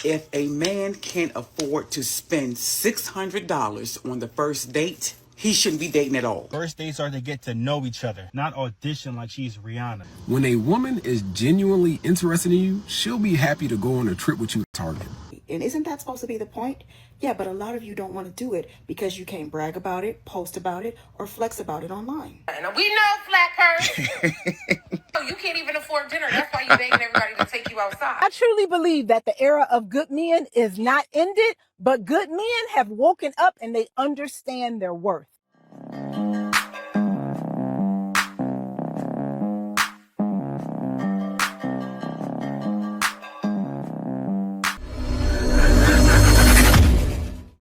If a man can't afford to spend $600 on the first date, he shouldn't be dating at all. First dates are to get to know each other, not audition like she's Rihanna. When a woman is genuinely interested in you, she'll be happy to go on a trip with you to Target. And isn't that supposed to be the point? Yeah, but a lot of you don't want to do it because you can't brag about it, post about it, or flex about it online. And we know, Flat Purse. You can't even afford dinner. That's why you're begging everybody to take you outside. I truly believe that the era of good men is not ended, but good men have woken up and they understand their worth.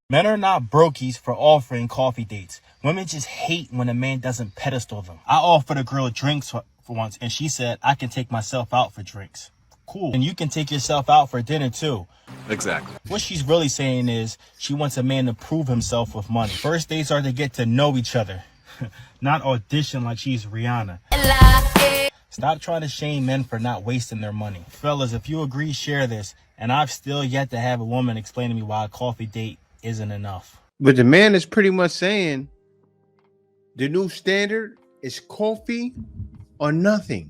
Men are not brokies for offering coffee dates. Women just hate when a man doesn't pedestal them. I offered a girl drinks for once, and she said, I can take myself out for drinks. Cool. And you can take yourself out for dinner too. Exactly. What she's really saying is she wants a man to prove himself with money. First dates are to get to know each other, not audition like she's Rihanna. Stop trying to shame men for not wasting their money. Fellas, if you agree, share this. And I've still yet to have a woman explain to me why a coffee date isn't enough. But the man is pretty much saying the new standard is coffee or nothing.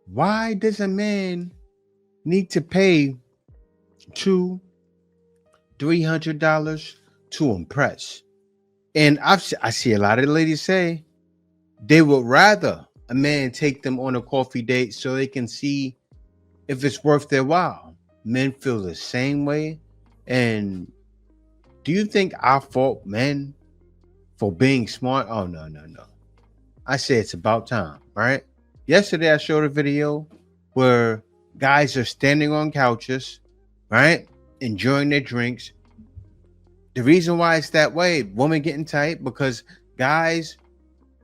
Why does a man need to pay $200-$300 to impress? And I see a lot of ladies say they would rather a man take them on a coffee date so they can see if it's worth their while. Men feel the same way. And do you think I fault men for being smart? Oh, no. I say it's about time, right? Yesterday, I showed a video where guys are standing on couches, right? Enjoying their drinks. The reason why it's that way, women getting tight, because guys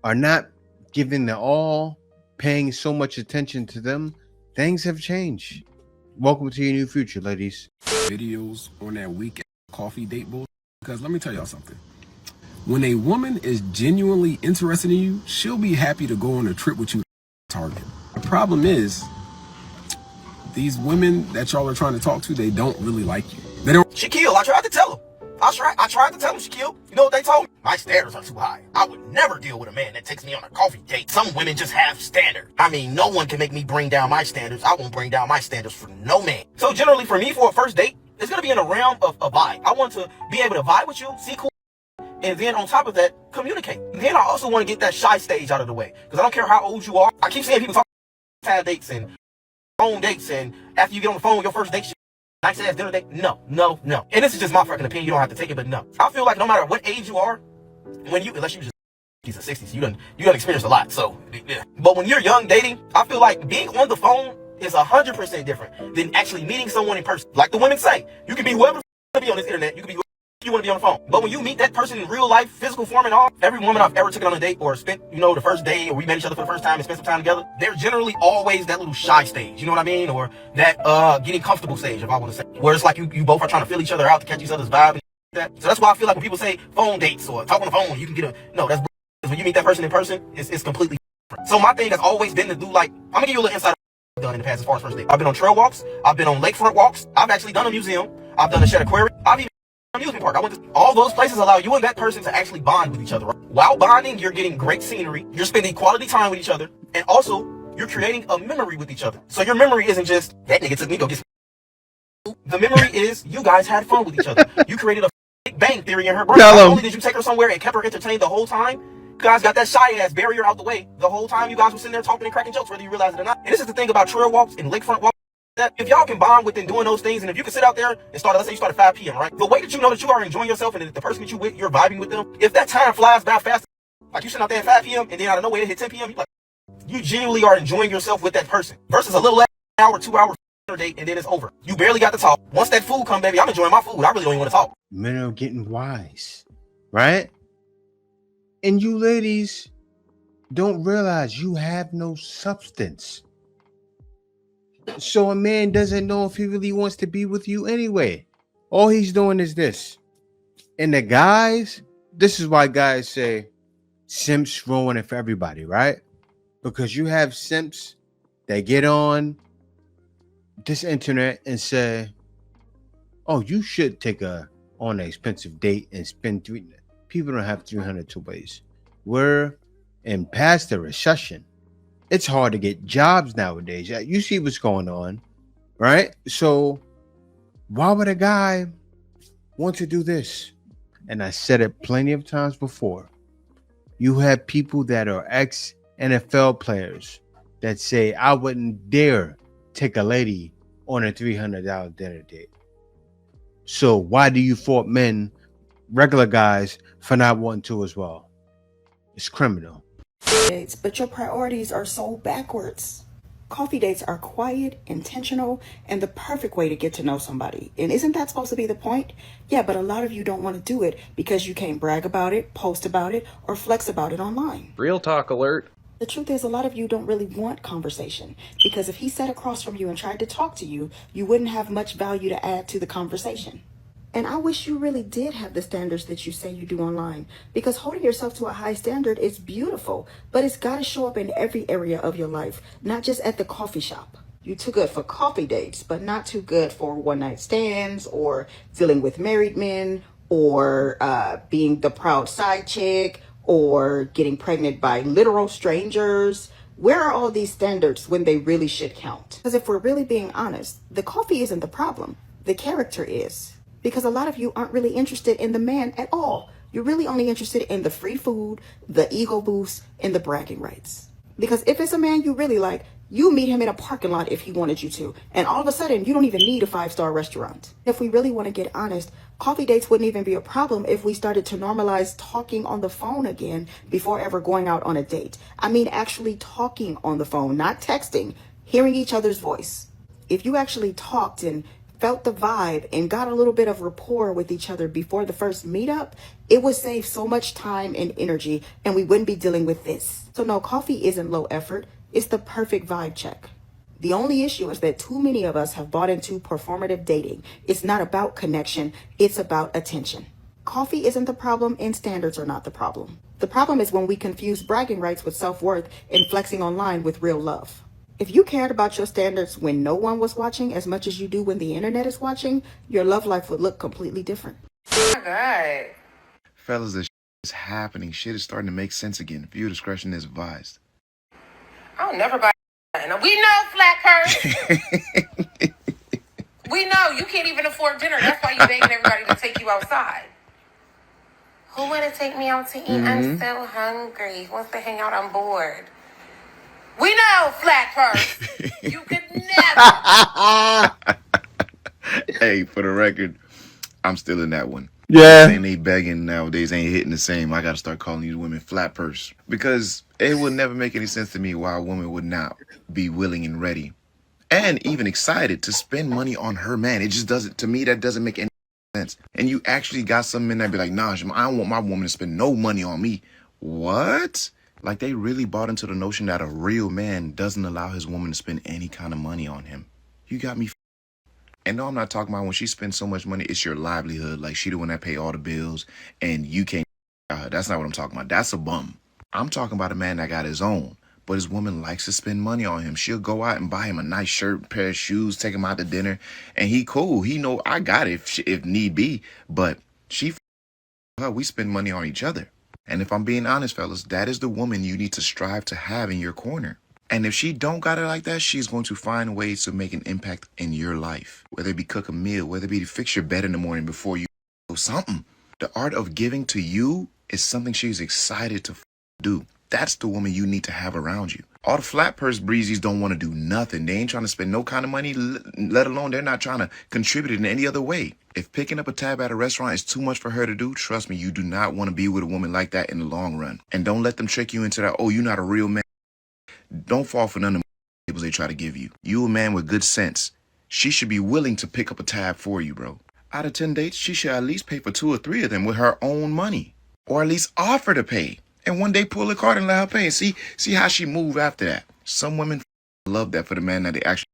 are not giving their all, paying so much attention to them. Things have changed. Welcome to your new future, ladies. Videos on that weekend coffee date bull. Because let me tell y'all something. When a woman is genuinely interested in you, she'll be happy to go on a trip with you to Target. The problem is, these women that y'all are trying to talk to, they don't really like you. They don't. Shaquille, I tried to tell him. I tried to tell him, Shaquille. You know what they told me? My standards are too high. I would never deal with a man that takes me on a coffee date. Some women just have standards. I mean, no one can make me bring down my standards. I won't bring down my standards for no man. So generally for me, for a first date, it's going to be in the realm of a vibe. I want to be able to vibe with you, see cool, and then on top of that, communicate. Then I also want to get that shy stage out of the way. Because I don't care how old you are. I keep seeing people talk about dates and phone dates, and after you get on the phone, your first date shit, nice ass dinner date. No. And this is just my fucking opinion. You don't have to take it, but no. I feel like no matter what age you are, unless you just 50s or 60s, you done experienced a lot. So, yeah. But when you're young dating, I feel like being on the phone is 100% different than actually meeting someone in person. Like the women say, you can be whoever you want to be on this internet. You can be whoever you want to be on the phone. But when you meet that person in real life, physical form and all, every woman I've ever taken on a date or spent, the first day, or we met each other for the first time and spent some time together, they're generally always that little shy stage. You know what I mean? Or that getting comfortable stage, if I want to say. Where it's like you both are trying to feel each other out to catch each other's vibe and that. So that's why I feel like when people say phone dates or talk on the phone, you can get no, that's when you meet that person in person, it's completely different. So my thing has always been to do I'm gonna give you a little insight I've done in the past as far as first date. I've been on trail walks, I've been on lakefront walks, I've actually done a museum, I've done a shed aquarium, I've even done an amusement park. I went to all those places allow you and that person to actually bond with each other. Right? While bonding, you're getting great scenery, you're spending quality time with each other, and also you're creating a memory with each other. So your memory isn't just that nigga took me go get some. The memory is you guys had fun with each other. You created a Big Bang Theory in her brain. Not only did you take her somewhere and kept her entertained the whole time, you guys got that shy ass barrier out the way the whole time you guys were sitting there talking and cracking jokes, whether you realize it or not. And this is the thing about trail walks and lakefront walks, that if y'all can bond within doing those things, and if you can sit out there and let's say you start at 5 p.m., right? The way that you know that you are enjoying yourself and the person that you're vibing with them, if that time flies by fast, like you sitting out there at 5 p.m. and then out of nowhere it hit 10 p.m., you genuinely are enjoying yourself with that person versus a little hour, 2 hour date, and then it's over. You barely got to talk. Once that food come, baby, I'm enjoying my food. I really don't even want to talk. Men are getting wise, right? And you ladies don't realize you have no substance. So a man doesn't know if he really wants to be with you anyway. All he's doing is this. And the guys, this is why guys say simps ruin it for everybody, right? Because you have simps that get on this internet and say, oh, you should take a on an expensive date and spend three. People don't have 300 two ways. We're in past the recession. It's hard to get jobs nowadays. You see what's going on, right? So why would a guy want to do this? And I said it plenty of times before. You have people that are ex NFL players that say, I wouldn't dare take a lady on a $300 dinner date. So why do you fault men, regular guys, for not wanting to as well? It's criminal. Dates, but your priorities are so backwards. Coffee dates are quiet, intentional, and the perfect way to get to know somebody. And isn't that supposed to be the point? Yeah, but a lot of you don't want to do it because you can't brag about it, post about it, or flex about it online. Real talk alert. The truth is, a lot of you don't really want conversation because if he sat across from you and tried to talk to you, you wouldn't have much value to add to the conversation. And I wish you really did have the standards that you say you do online, because holding yourself to a high standard is beautiful, but it's got to show up in every area of your life, not just at the coffee shop. You're too good for coffee dates, but not too good for one-night stands or dealing with married men or being the proud side chick or getting pregnant by literal strangers. Where are all these standards when they really should count? Because if we're really being honest, the coffee isn't the problem. The character is. Because a lot of you aren't really interested in the man at all. You're really only interested in the free food, the ego boost, and the bragging rights. Because if it's a man you really like, you meet him in a parking lot if he wanted you to. And all of a sudden, you don't even need a 5-star restaurant. If we really want to get honest, coffee dates wouldn't even be a problem if we started to normalize talking on the phone again before ever going out on a date. I mean, actually talking on the phone, not texting, hearing each other's voice. If you actually talked and felt the vibe and got a little bit of rapport with each other before the first meetup, it would save so much time and energy and we wouldn't be dealing with this. So no, coffee isn't low effort. It's the perfect vibe check. The only issue is that too many of us have bought into performative dating. It's not about connection. It's about attention. Coffee isn't the problem and standards are not the problem. The problem is when we confuse bragging rights with self-worth and flexing online with real love. If you cared about your standards when no one was watching as much as you do when the internet is watching, your love life would look completely different. Oh my God. Fellas, this is happening. Shit is starting to make sense again. Viewer discretion is advised. I'll never buy nothing. We know, Flat Purse. We know you can't even afford dinner. That's why you're begging everybody to take you outside. Who want to take me out to eat? I'm so hungry. Wants to hang out on board. We know, Flat Purse. You could never. Hey, for the record, I'm still in that one. Yeah. Saying they begging nowadays ain't hitting the same. I got to start calling these women flat purse because it would never make any sense to me why a woman would not be willing and ready and even excited to spend money on her man. It just doesn't, to me, that doesn't make any sense. And you actually got some men that be like, nah, I don't want my woman to spend no money on me. What? Like they really bought into the notion that a real man doesn't allow his woman to spend any kind of money on him. You got me. And no, I'm not talking about when she spends so much money, it's your livelihood. Like she the one that pay all the bills and you can't. That's not what I'm talking about. That's a bum. I'm talking about a man that got his own, but his woman likes to spend money on him. She'll go out and buy him a nice shirt, pair of shoes, take him out to dinner, and he cool. He know I got it if need be, but we spend money on each other. And if I'm being honest, fellas, that is the woman you need to strive to have in your corner. And if she don't got it like that, she's going to find ways to make an impact in your life. Whether it be cook a meal, whether it be to fix your bed in the morning before you do something. The art of giving to you is something she's excited to do. That's the woman you need to have around you. All the flat purse breezies don't want to do nothing. They ain't trying to spend no kind of money, let alone they're not trying to contribute in any other way. If picking up a tab at a restaurant is too much for her to do, trust me, you do not want to be with a woman like that in the long run. And don't let them trick you into that, oh, you're not a real man. Don't fall for none of the labels they try to give you. You a man with good sense. She should be willing to pick up a tab for you, bro. Out of 10 dates, she should at least pay for 2 or 3 of them with her own money. Or at least offer to pay. And one day pull a card and let her pay. And see how she move after that. Some women love that for the man that they actually.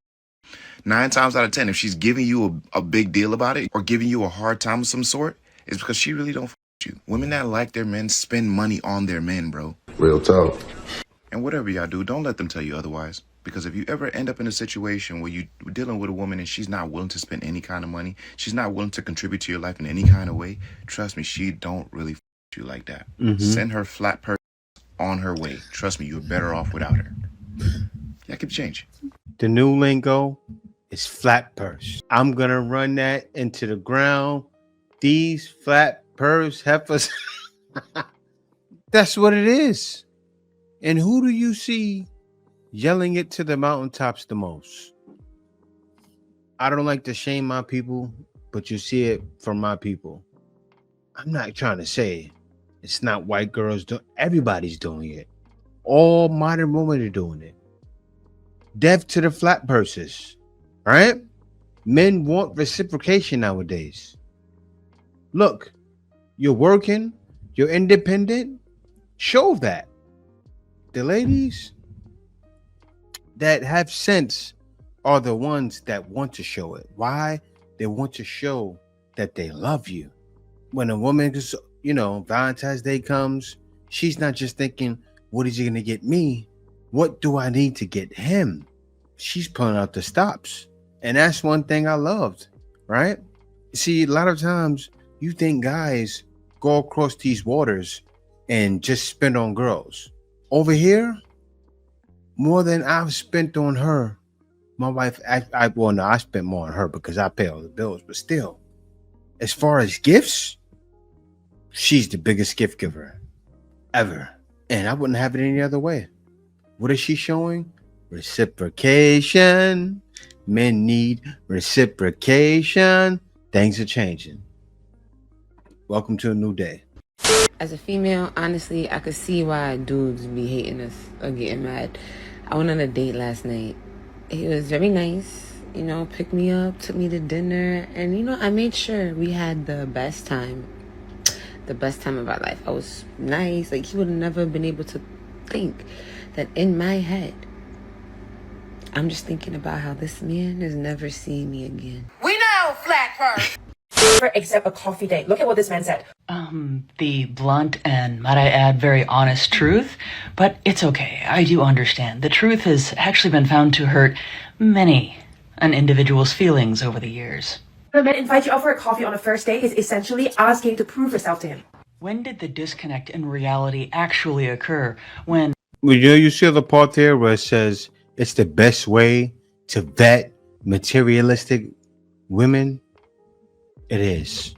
9 times out of 10, if she's giving you a big deal about it or giving you a hard time of some sort, it's because she really don't you. Women that like their men spend money on their men, bro. Real talk. And whatever y'all do, don't let them tell you otherwise. Because if you ever end up in a situation where you're dealing with a woman and she's not willing to spend any kind of money, she's not willing to contribute to your life in any kind of way, trust me, she don't really you like that. Send her flat purse on her way. Trust me, you're better off without her. That could change. The new lingo is flat purse. I'm going to run that into the ground. These flat purse heifers. That's what it is. And who do you see yelling it to the mountaintops the most? I don't like to shame my people, but you see it from my people. I'm not trying to say it's not white girls doing. Everybody's doing it. All modern women are doing it. Deaf to the flat purses, right? Men want reciprocation nowadays. Look, you're working, you're independent. Show that. The ladies that have sense are the ones that want to show it. Why? They want to show that they love you. When a woman, Valentine's Day comes, she's not just thinking, what is he going to get me? What do I need to get him? She's pulling out the stops. And that's one thing I loved, right? See, a lot of times you think guys go across these waters and just spend on girls. Over here, more than I've spent on her. My wife, I spent more on her because I pay all the bills. But still, as far as gifts, she's the biggest gift giver ever. And I wouldn't have it any other way. What is she showing? Reciprocation. Men need reciprocation. Things are changing. Welcome to a new day. As a female, honestly, I could see why dudes be hating us or getting mad. I went on a date last night. He was very nice, picked me up, took me to dinner, and I made sure we had the best time of our life. I was nice. Like, he would have never been able to think that in my head, I'm just thinking about how this man is never seeing me again. We know, flat purse. Except a coffee date. Look at what this man said. The blunt and, might I add, very honest truth, but it's okay. I do understand. The truth has actually been found to hurt many an individual's feelings over the years. When a man invites you out for a coffee on a first date, is essentially asking to prove yourself to him. When did the disconnect in reality actually occur? When... Well, you see the part there where it says it's the best way to vet materialistic women? It is.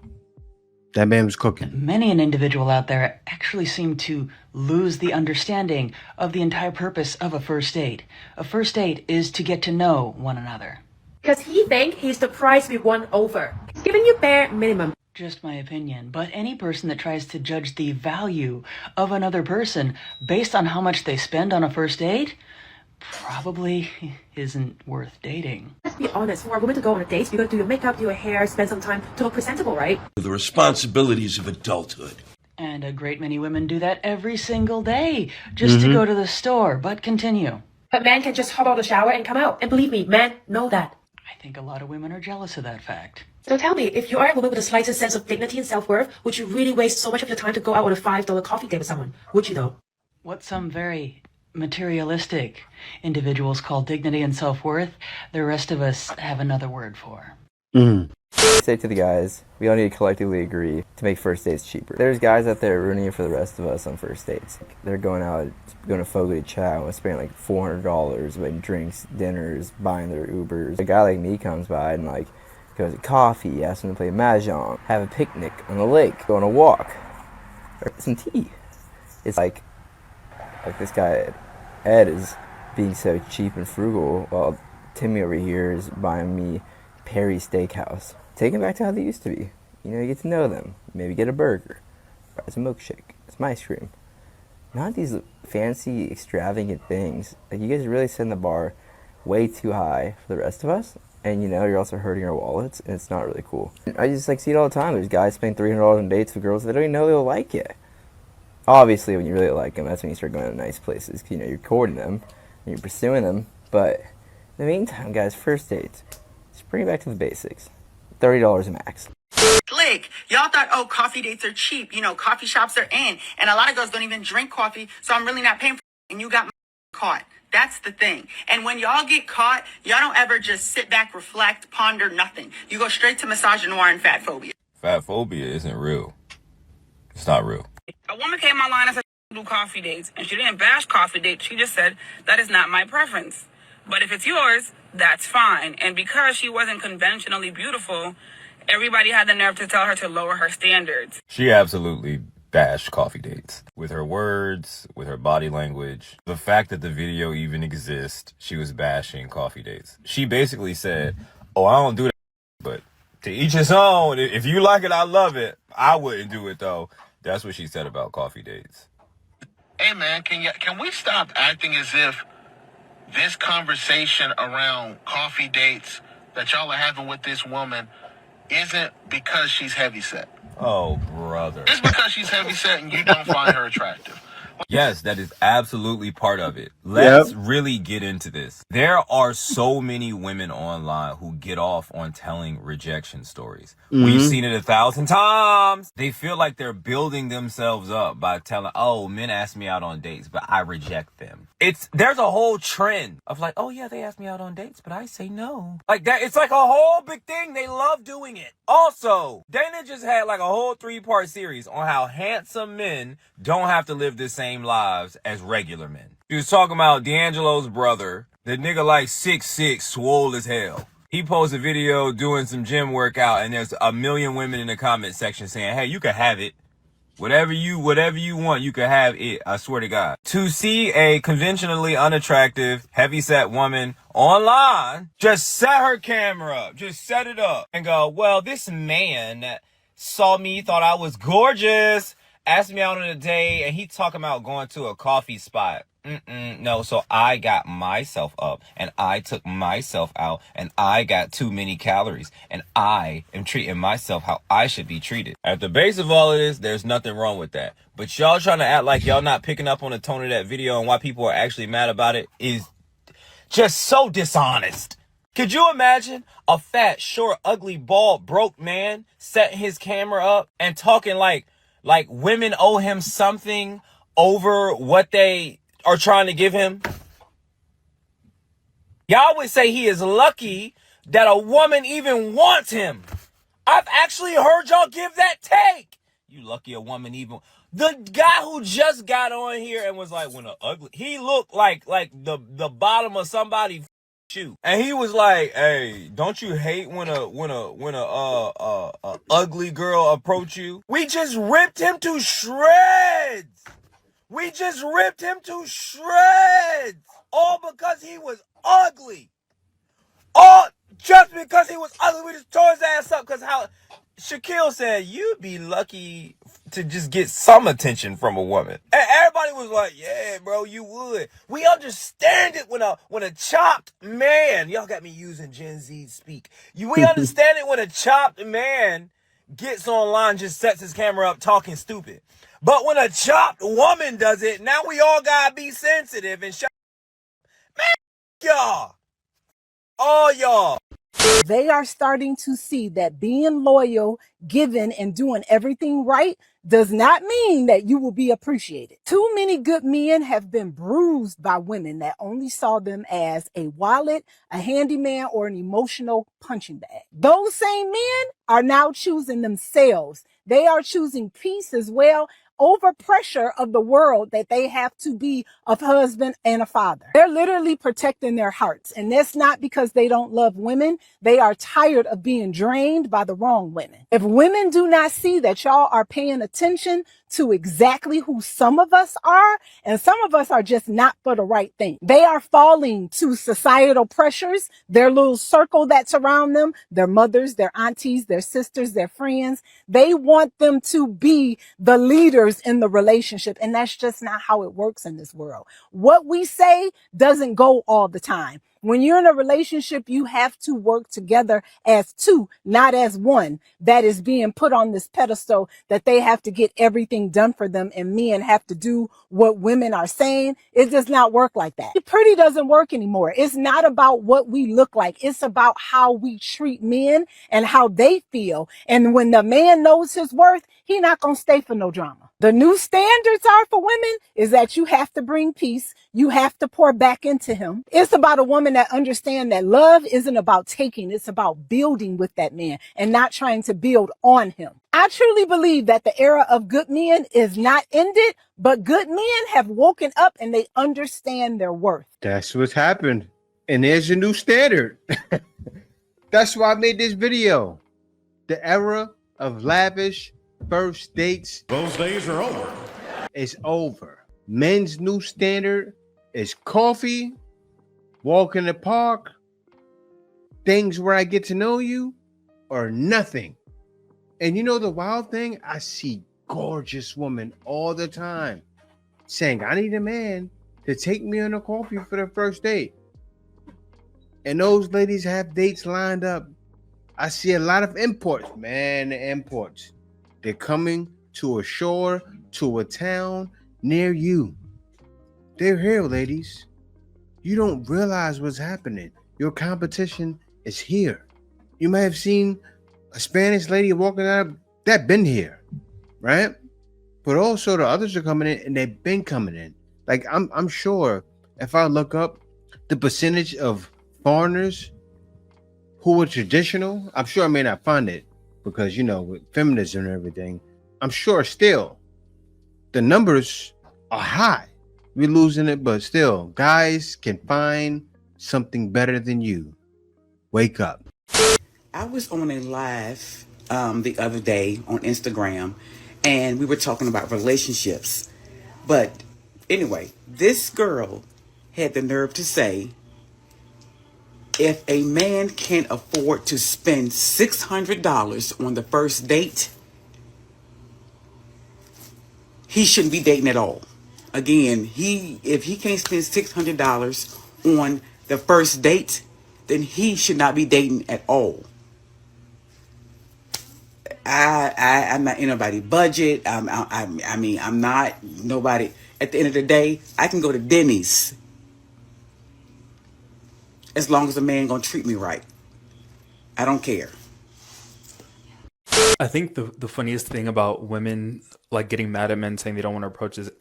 That man was cooking. Many an individual out there actually seem to lose the understanding of the entire purpose of a first date. A first date is to get to know one another. Because he thinks he's the prize we won over. He's giving you bare minimum. Just my opinion, but any person that tries to judge the value of another person based on how much they spend on a first date probably isn't worth dating. Let's be honest, for a woman to go on a date, you gotta do your makeup, do your hair, spend some time to look presentable, right? The responsibilities of adulthood. And a great many women do that every single day, just to go to the store, but continue. But men can just hop out of the shower and come out. And believe me, men know that. I think a lot of women are jealous of that fact. So tell me, if you are a woman with the slightest sense of dignity and self-worth, would you really waste so much of your time to go out on a $5 coffee date with someone? Would you though? What some very materialistic individuals call dignity and self-worth, the rest of us have another word for. Say to the guys, we all need to collectively agree to make first dates cheaper. There's guys out there ruining it for the rest of us on first dates. They're going to Fogo de Chao and spending like $400 buying drinks, dinners, buying their Ubers. A guy like me comes by and goes to coffee, asks him to play mahjong, have a picnic on the lake, go on a walk, or some tea. It's like this guy Ed is being so cheap and frugal, while Timmy over here is buying me Perry Steakhouse. Take them back to how they used to be. You get to know them. Maybe get a burger, buy some milkshake, some ice cream. Not these fancy, extravagant things. You guys really setting the bar way too high for the rest of us. And you're also hurting our wallets, and it's not really cool. I just see it all the time. There's guys spending $300 on dates with girls that don't even know they'll like you. Obviously, when you really like them, that's when you start going to nice places. You're courting them, and you're pursuing them. But in the meantime, guys, first dates, just bring it back to the basics. $30 max. Slick. Y'all thought, coffee dates are cheap. Coffee shops are in. And a lot of girls don't even drink coffee, so I'm really not paying for it. And you got my caught. That's the thing. And when y'all get caught, y'all don't ever just sit back, reflect, ponder, nothing. You go straight to misogynoir and fat phobia. Fat phobia isn't real. It's not real. A woman came online and said do coffee dates, and she didn't bash coffee dates. She just said that is not my preference. But if it's yours, that's fine. And because she wasn't conventionally beautiful, everybody had the nerve to tell her to lower her standards. She absolutely bashed coffee dates. With her words, with her body language. The fact that the video even exists, she was bashing coffee dates. She basically said, oh, I don't do that, but to each his own. If you like it, I love it. I wouldn't do it, though. That's what she said about coffee dates. Hey, man, can we stop acting as if this conversation around coffee dates that y'all are having with this woman isn't because she's heavyset? Oh, brother. It's because she's heavyset and you don't find her attractive. Yes, that is absolutely part of it. Let's really get into this. There are so many women online who get off on telling rejection stories. We've seen it 1,000 times. They feel like they're building themselves up by telling, oh, men ask me out on dates, but I reject them. There's a whole trend of like, oh yeah, they ask me out on dates, but I say no. Like that, it's like a whole big thing. They love doing it. Also, Dana just had like a whole 3-part series on how handsome men don't have to live the same lives as regular men. He was talking about D'Angelo's brother. The nigga like 6'6", swole as hell. He posted a video doing some gym workout, and there's a million women in the comment section saying, hey, you can have it. Whatever you want, you can have it. I swear to God. To see a conventionally unattractive, heavyset woman online, just set her camera up, just set it up and go, well, this man saw me, thought I was gorgeous, asked me out on a date, and he talking about going to a coffee spot. No, so I got myself up and I took myself out and I got too many calories and I am treating myself how I should be treated. At the base of all of this, there's nothing wrong with that. But y'all trying to act like y'all not picking up on the tone of that video and why people are actually mad about it is just so dishonest. Could you imagine a fat, short, ugly, bald, broke man setting his camera up and talking like women owe him something over what they are trying to give him? Y'all would say he is lucky that a woman even wants him. I've actually heard y'all give that take. You lucky a woman even. The guy who just got on here and was like, when a ugly, he looked like the bottom of somebody's shoe. And he was like, hey, don't you hate when a ugly girl approach you? We just ripped him to shreds. We just ripped him to shreds. All because he was ugly. All just because he was ugly. We just tore his ass up because how Shaquille said, you'd be lucky to just get some attention from a woman. And everybody was like, yeah, bro, you would. We understand it when a chopped man, y'all got me using Gen Z speak. We understand it when a chopped man gets online, just sets his camera up talking stupid. But when a chopped woman does it, now we all gotta be sensitive and man, y'all. All y'all. They are starting to see that being loyal, giving, and doing everything right does not mean that you will be appreciated. Too many good men have been bruised by women that only saw them as a wallet, a handyman, or an emotional punching bag. Those same men are now choosing themselves. They are choosing peace as well over pressure of the world that they have to be a husband and a father. They're literally protecting their hearts. And that's not because they don't love women. They are tired of being drained by the wrong women. If women do not see that y'all are paying attention to exactly who some of us are, and some of us are just not for the right thing. They are falling to societal pressures, their little circle that's around them, their mothers, their aunties, their sisters, their friends. They want them to be the leaders in the relationship, and that's just not how it works in this world. What we say doesn't go all the time. When you're in a relationship, you have to work together as two, not as one that is being put on this pedestal that they have to get everything done for them and men have to do what women are saying. It does not work like that. Pretty doesn't work anymore. It's not about what we look like. It's about how we treat men and how they feel. And when the man knows his worth, he not going to stay for no drama. The new standards are for women is that you have to bring peace. You have to pour back into him. It's about a woman that understands that love isn't about taking. It's about building with that man and not trying to build on him. I truly believe that the era of good men is not ended, but good men have woken up and they understand their worth. That's what's happened. And there's a new standard. That's why I made this video. The era of lavish first dates. Those days are over. It's over. Men's new standard is coffee, walk in the park, things where I get to know you, or nothing. And you know the wild thing? I see gorgeous women all the time saying, I need a man to take me on a coffee for the first date. And those ladies have dates lined up. I see a lot of imports, man, the imports. They're coming to a shore, to a town near you. They're here, ladies. You don't realize what's happening. Your competition is here. You may have seen a Spanish lady walking out that been here, right? But also the others are coming in and they've been coming in. Like I'm sure if I look up the percentage of foreigners who are traditional, I'm sure I may not find it because, you know, with feminism and everything, I'm sure still the numbers are high. We're losing it, but still, guys can find something better than you. Wake up. I was on a live the other day on Instagram, and we were talking about relationships. But anyway, this girl had the nerve to say, if a man can't afford to spend $600 on the first date, he shouldn't be dating at all. Again, if he can't spend $600 on the first date, then he should not be dating at all. I'm not in nobody's budget. I'm not nobody. At the end of the day, I can go to Denny's as long as a man gonna treat me right. I don't care. I think the funniest thing about women like getting mad at men saying they don't want to approach is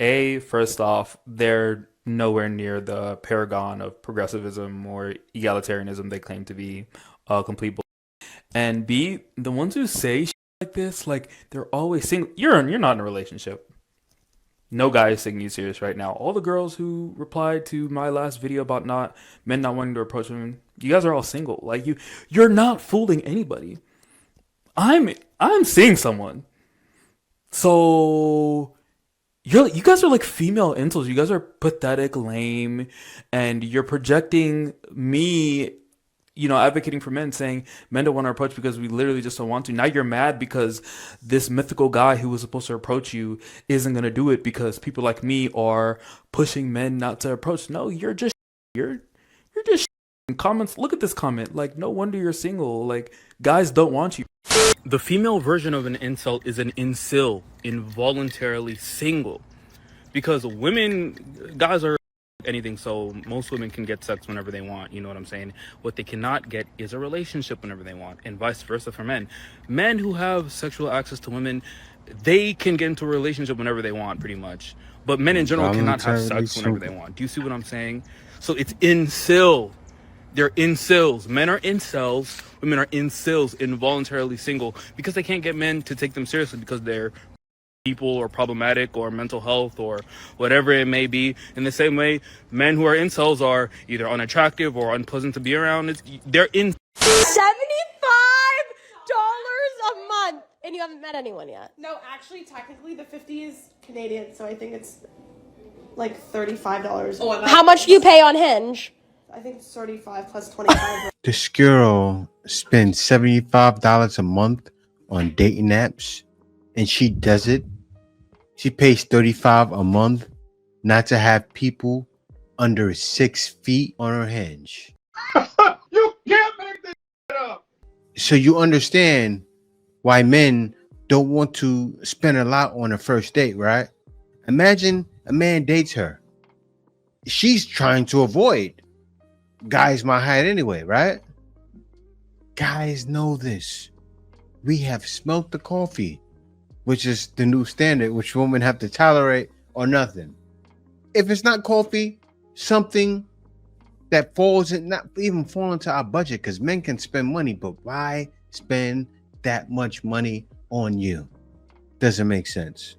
first off, they're nowhere near the paragon of progressivism or egalitarianism they claim to be. Complete bull. And B, the ones who say shit like this, like they're always single. You're not in a relationship. No guy is taking you serious right now. All the girls who replied to my last video about men not wanting to approach women, you guys are all single. Like you're not fooling anybody. I'm seeing someone. So you guys are like female incels. You guys are pathetic, lame, and you're projecting me, advocating for men, saying men don't want to approach because we literally just don't want to. Now you're mad because this mythical guy who was supposed to approach you isn't going to do it because people like me are pushing men not to approach. No, you're just comments. Look at this comment. Like, no wonder you're single. Like, guys don't want you. The female version of an incel is an incel, involuntarily single, because guys are anything, so most women can get sex whenever they want, you know what I'm saying? What they cannot get is a relationship whenever they want, and vice versa for men. Men who have sexual access to women, they can get into a relationship whenever they want, pretty much. But men in general cannot have sex whenever they want. Do you see what I'm saying? So it's incel. They're incels. Men are incels. Women are incels, involuntarily single, because they can't get men to take them seriously because they're people or problematic or mental health or whatever it may be. In the same way, men who are incels are either unattractive or unpleasant to be around. They're in. $75 a month, and you haven't met anyone yet. No, actually, technically, the 50 is Canadian, so I think it's like $35. How much do you pay on Hinge? I think it's 35 plus 25. This girl spends $75 a month on dating apps, and she does it. She pays $35 a month not to have people under 6 feet on her Hinge. You can't make this up. So you understand why men don't want to spend a lot on a first date, right? Imagine a man dates her. She's trying to avoid guys my height anyway, right? Guys know this. We have smelt the coffee, which is the new standard, which women have to tolerate or nothing. If it's not coffee, something that falls in, not even fall into our budget, because men can spend money, but why spend that much money on you? Doesn't make sense.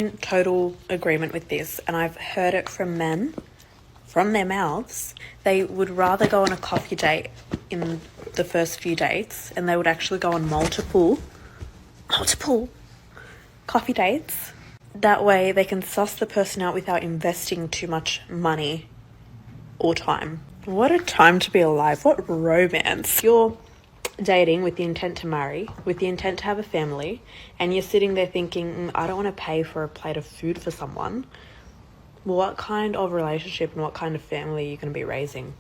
In total agreement with this, and I've heard it from men, from their mouths. They would rather go on a coffee date in the first few dates, and they would actually go on multiple coffee dates. That way they can suss the person out without investing too much money or time. What a time to be alive. What romance. You're dating with the intent to marry, with the intent to have a family, and you're sitting there thinking, I don't want to pay for a plate of food for someone. What kind of relationship and what kind of family are you going to be raising?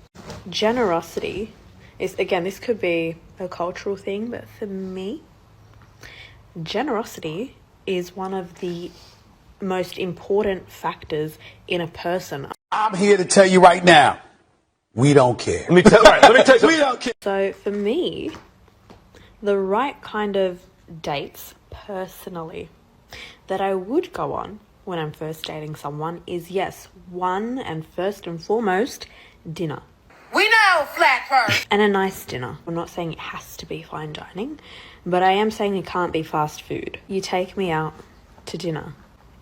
Generosity is, again, this could be a cultural thing, but for me, generosity is one of the most important factors in a person. I'm here to tell you right now, we don't care. Let me tell you we don't care. So for me, the right kind of dates, personally, that I would go on when I'm first dating someone is, yes, one and first and foremost, dinner. We know, flat purse. And a nice dinner. I'm not saying it has to be fine dining, but I am saying it can't be fast food. You take me out to dinner.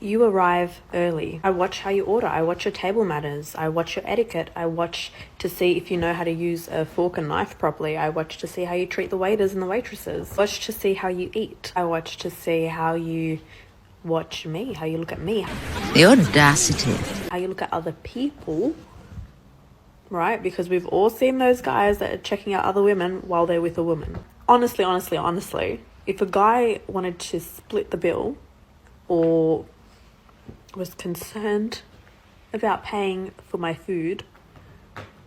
You arrive early. I watch how you order. I watch your table manners. I watch your etiquette. I watch to see if you know how to use a fork and knife properly. I watch to see how you treat the waiters and the waitresses. I watch to see how you eat. I watch to see how you watch me, how you look at me. The audacity. How you look at other people, right? Because we've all seen those guys that are checking out other women while they're with a woman. Honestly, if a guy wanted to split the bill or was concerned about paying for my food,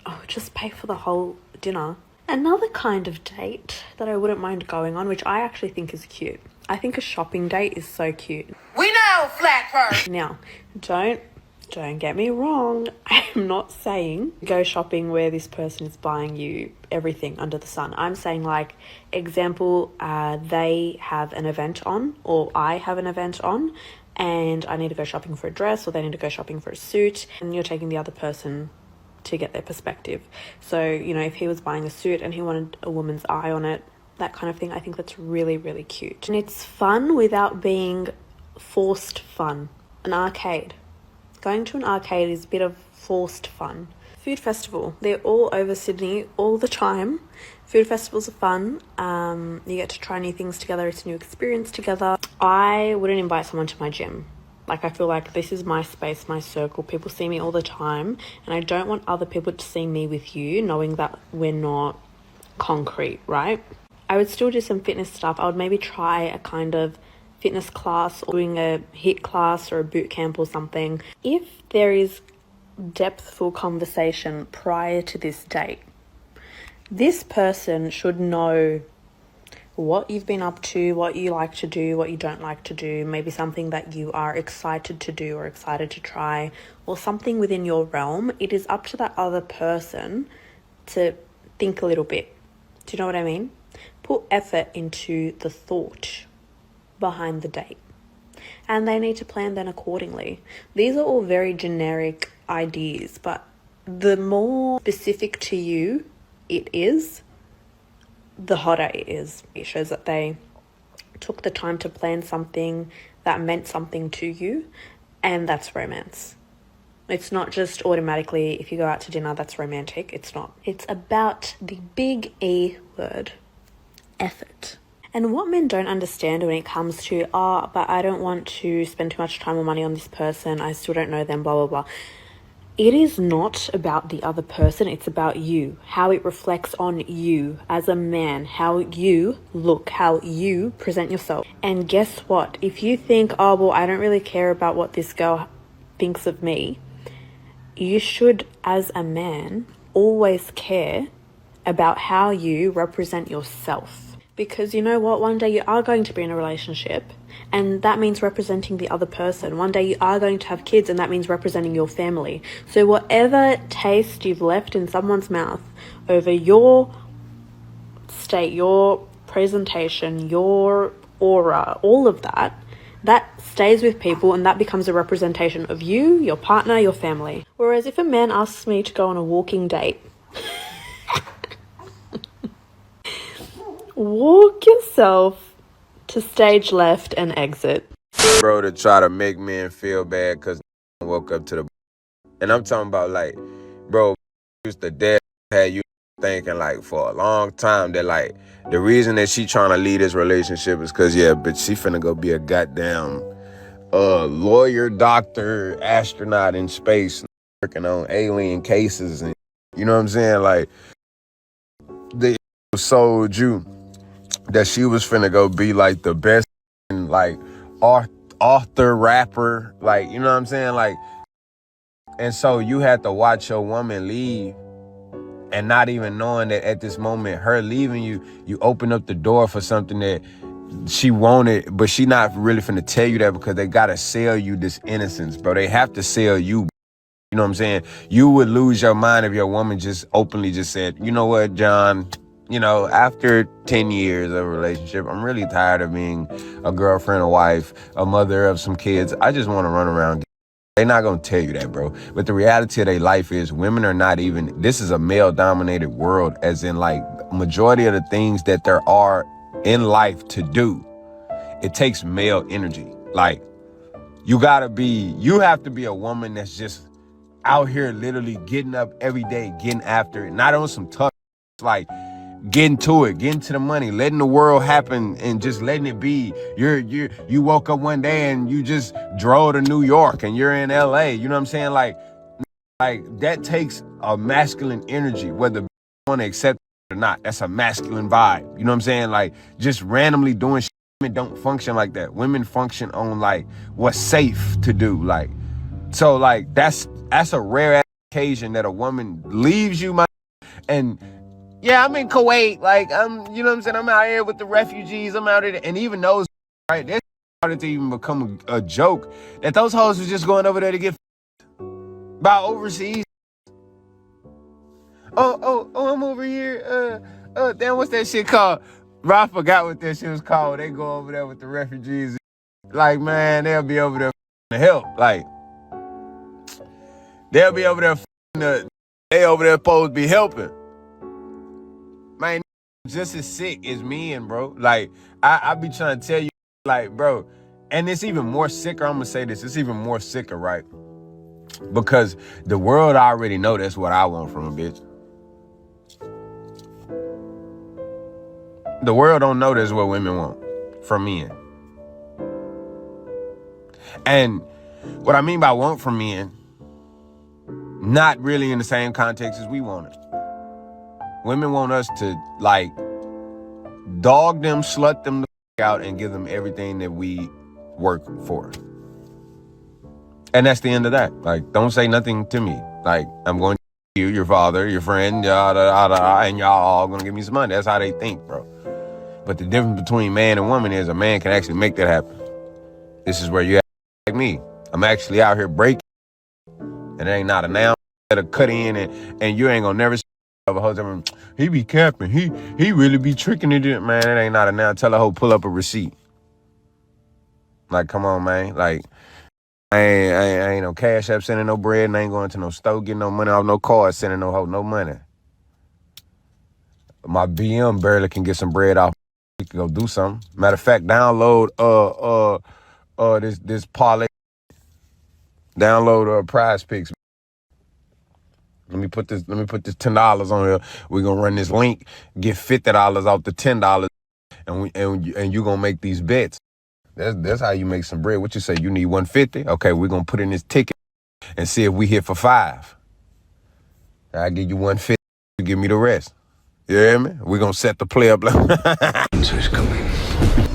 I would just pay for the whole dinner. Another kind of date that I wouldn't mind going on, which I actually think is cute. I think a shopping date is so cute. We know, flat purse. Now, don't get me wrong. I'm not saying go shopping where this person is buying you everything under the sun. I'm saying, like, example, they have an event on, or I have an event on, and I need to go shopping for a dress, or they need to go shopping for a suit, and you're taking the other person to get their perspective. So, you know, if he was buying a suit and he wanted a woman's eye on it, that kind of thing, I think that's really, really cute. And it's fun without being forced fun. An arcade. Going to an arcade is a bit of forced fun. Food festival. They're all over Sydney all the time. Food festivals are fun. You get to try new things together. It's a new experience together. I wouldn't invite someone to my gym. Like, I feel like this is my space, my circle. People see me all the time, and I don't want other people to see me with you, knowing that we're not concrete, right? I would still do some fitness stuff. I would maybe try a kind of fitness class, or doing a HIIT class or a boot camp or something. If there is depthful conversation prior to this date, this person should know what you've been up to, what you like to do, what you don't like to do, maybe something that you are excited to do or excited to try, or something within your realm. It is up to that other person to think a little bit. Do you know what I mean? Put effort into the thought behind the date, and they need to plan then accordingly. These are all very generic ideas, but the more specific to you it is, the hotter it is. It shows that they took the time to plan something that meant something to you, and that's romance. It's not just automatically, if you go out to dinner, that's romantic. It's not. It's about the big E word, effort. And what men don't understand when it comes to, but I don't want to spend too much time or money on this person, I still don't know them, blah, blah, blah. It is not about the other person, it's about you, how it reflects on you as a man, how you look, how you present yourself. And guess what? If you think, I don't really care about what this girl thinks of me, you should, as a man, always care about how you represent yourself. Because you know what? One day you are going to be in a relationship, and that means representing the other person. One day you are going to have kids, and that means representing your family. So whatever taste you've left in someone's mouth over your state, your presentation, your aura, all of that, that stays with people, and that becomes a representation of you, your partner, your family. Whereas if a man asks me to go on a walking date, walk yourself to stage left and exit. Bro, to try to make men feel bad because woke up to the... And I'm talking about, like, bro, used to dead had you thinking, like, for a long time that, like, the reason that she trying to lead this relationship is because, yeah, but she finna go be a goddamn lawyer, doctor, astronaut in space working on alien cases. And you know what I'm saying? Like, they sold you that she was finna go be, like, the best, like, author, rapper, like, you know what I'm saying? Like, and so you had to watch your woman leave and not even knowing that at this moment, her leaving you, you open up the door for something that she wanted, but she not really finna tell you that because they gotta sell you this innocence, bro. They have to sell you. You know what I'm saying? You would lose your mind if your woman just openly just said, you know what, John, you know, after 10 years of a relationship, I'm really tired of being a girlfriend, a wife, a mother of some kids. I just want to run around. They're not going to tell you that, bro. But the reality of their life is women are not even, this is a male-dominated world, as in, like, majority of the things that there are in life to do, it takes male energy. Like, you have to be a woman that's just out here literally getting up every day, getting after it, not on some tough, like, getting to it, getting to the money, letting the world happen and just letting it be. You woke up one day and you just drove to New York and you're in LA. You know what I'm saying? Like that takes a masculine energy, whether you want to accept it or not. That's a masculine vibe. You know what I'm saying? Like, just randomly doing shit. Women don't function like that. Women function on, like, what's safe to do. Like, so, like, that's a rare occasion that a woman leaves you, and yeah, I'm in Kuwait. Like, you know what I'm saying? I'm out here with the refugees. I'm out here. And even those, right, they started to even become a joke that those hoes was just going over there to get by overseas. Oh, I'm over here. Damn, what's that shit called? Bro, I forgot what that shit was called. They go over there with the refugees. Like, man, they'll be over there to help. Like, they'll be over there. They over there supposed to be helping. Man, just as sick as me, and bro, like, I be trying to tell you, like, bro, and it's even more sicker. I'm gonna say this, it's even more sicker, right? Because the world already know that's what I want from a bitch. The world don't know that's what women want from men. And what I mean by want from men, not really in the same context as we want it. Women want us to, like, dog them, slut them the f*** out, and give them everything that we work for. And that's the end of that. Like, don't say nothing to me. Like, I'm going to you, your father, your friend, and y'all all gonna give me some money. That's how they think, bro. But the difference between man and woman is a man can actually make that happen. This is where you have like me. I'm actually out here breaking. And it ain't not a noun that'll cut in, and you ain't gonna never see of a hoe telling, he be capping. He really be tricking it. Man, it ain't not a noun. Tell a hoe pull up a receipt. Like, come on, man. Like, I ain't no cash app sending no bread, and I ain't going to no store getting no money off no card sending no hoe no money. My BM barely can get some bread off. We can go do something. Matter of fact, download this parlay. Download Prize Picks. Let me put this $10 on here. We're gonna run this link, get $50 off the $10, and you gonna make these bets. That's how you make some bread. What you say? You need $150? Okay, we're gonna put in this ticket and see if we hit for $5. I give you $150. You give me the rest. You hear me? We're gonna set the play up like. Answer's coming.